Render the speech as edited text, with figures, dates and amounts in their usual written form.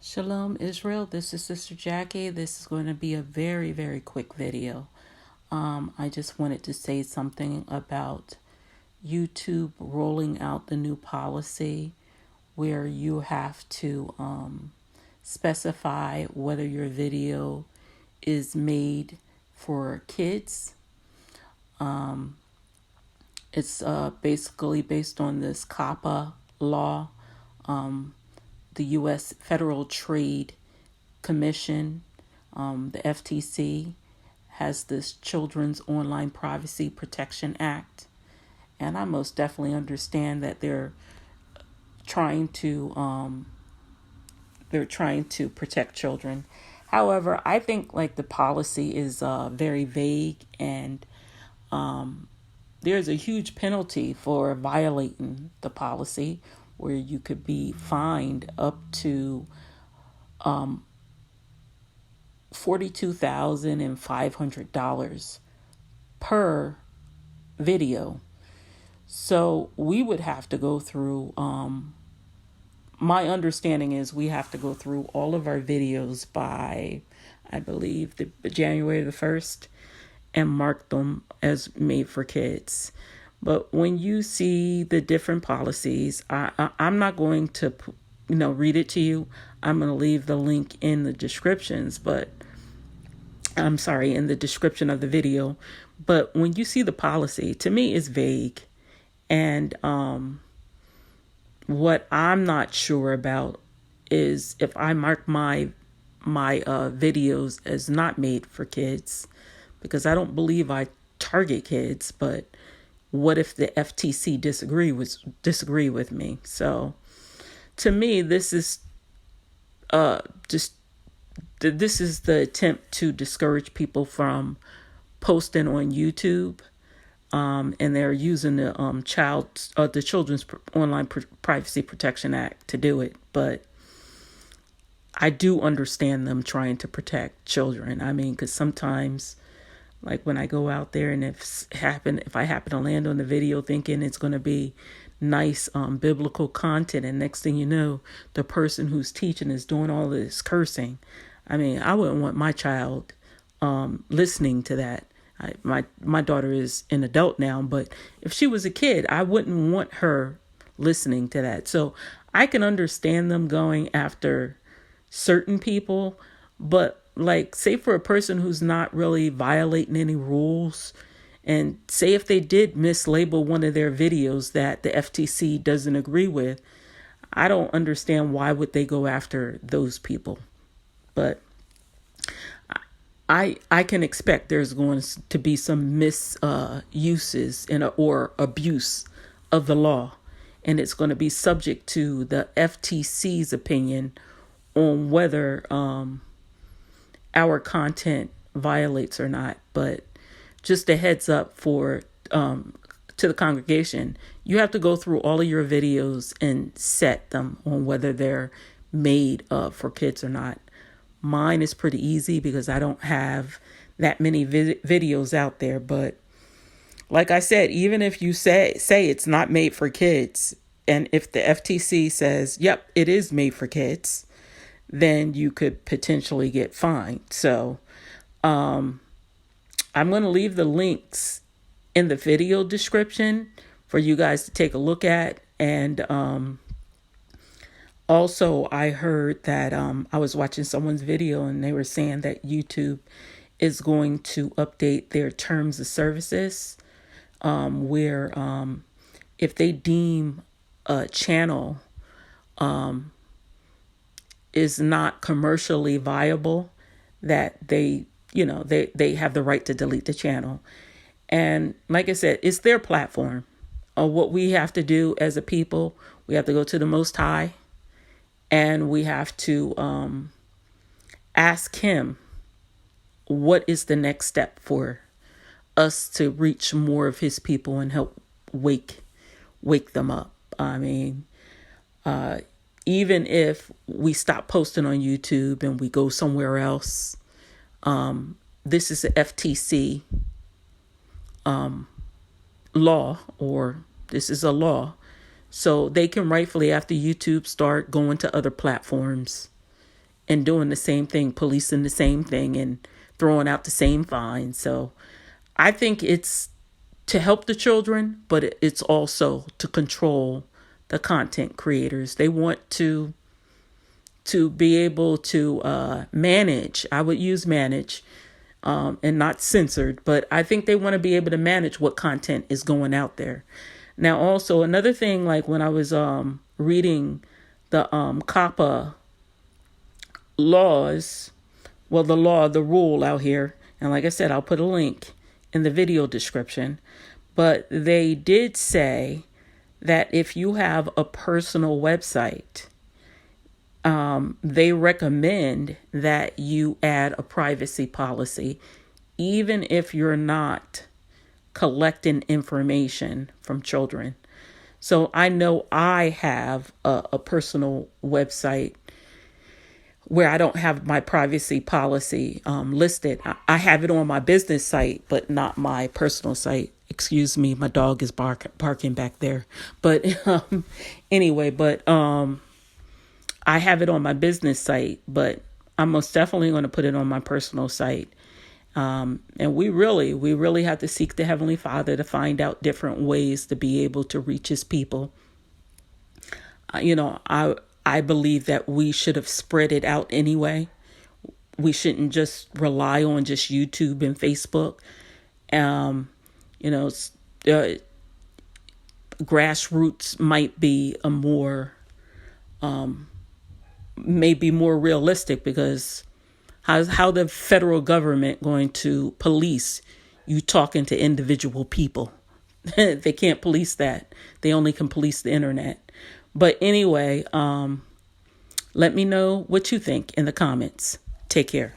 Shalom Israel, this is Sister Jackie. This is going to be a very, very quick video. I just wanted to say something about YouTube rolling out the new policy where you have to specify whether your video is made for kids. It's basically based on this COPPA law. The U.S. Federal Trade Commission, the FTC, has this Children's Online Privacy Protection Act. And I most definitely understand that they're trying to protect children. However, I think like the policy is very vague, and there's a huge penalty for violating the policy, where you could be fined up to $42,500 per video. So we would have to go through, my understanding is we have to go through all of our videos by, I believe, the January the 1st and mark them as made for kids. But when you see the different policies, I'm not going to, read it to you. I'm going to leave the link in the descriptions, but I'm sorry, in the description of the video. But when you see the policy, to me, it's vague. And what I'm not sure about is if I mark my videos as not made for kids, because I don't believe I target kids, but what if the FTC disagree with me? So to me, this is this is the attempt to discourage people from posting on YouTube, and they're using the Children's Online Privacy Protection Act to do it. But I do understand them trying to protect children. I mean, because sometimes, like when I go out there and if I happen to land on the video thinking it's going to be nice biblical content, and next thing you know, the person who's teaching is doing all this cursing. I mean, I wouldn't want my child listening to that. My daughter is an adult now, but if she was a kid, I wouldn't want her listening to that. So I can understand them going after certain people, but like, say for a person who's not really violating any rules, and say if they did mislabel one of their videos that the FTC doesn't agree with, I don't understand why would they go after those people. But I can expect there's going to be some misuses or abuse of the law, and it's going to be subject to the FTC's opinion on whether our content violates or not. But just a heads up to the congregation, you have to go through all of your videos and set them on whether they're made for kids or not. Mine is pretty easy because I don't have that many videos out there. But like I said, even if you say it's not made for kids, and if the FTC says, yep, it is made for kids, then you could potentially get fined. So I'm going to leave the links in the video description for you guys to take a look at. And also, I heard that I was watching someone's video and they were saying that YouTube is going to update their terms of services, where if they deem a channel is not commercially viable, that they have the right to delete the channel. And like I said, it's their platform. What we have to do as a people, we have to go to the Most High, and we have to ask him what is the next step for us to reach more of his people and help wake them up. I mean, even if we stop posting on YouTube and we go somewhere else, this is the FTC law, or this is a law. So they can rightfully, after YouTube, start going to other platforms and doing the same thing, policing the same thing and throwing out the same fines. So I think it's to help the children, but it's also to control the content creators. They want to be able to manage. I would use manage and not censored, but I think they want to be able to manage what content is going out there. Now, also another thing, like when I was reading the COPPA laws, well, the rule out here, and like I said, I'll put a link in the video description, but they did say that if you have a personal website, they recommend that you add a privacy policy, even if you're not collecting information from children. So I know I have a personal website where I don't have my privacy policy listed. I have it on my business site, but not my personal site. Excuse me, my dog is barking back there. But anyway, I have it on my business site, but I'm most definitely going to put it on my personal site. And we really have to seek the Heavenly Father to find out different ways to be able to reach His people. I believe that we should have spread it out anyway. We shouldn't just rely on just YouTube and Facebook. Grassroots might be a more, maybe more realistic, because how the federal government going to police you talking to individual people? They can't police that. They only can police the internet. But anyway, let me know what you think in the comments. Take care.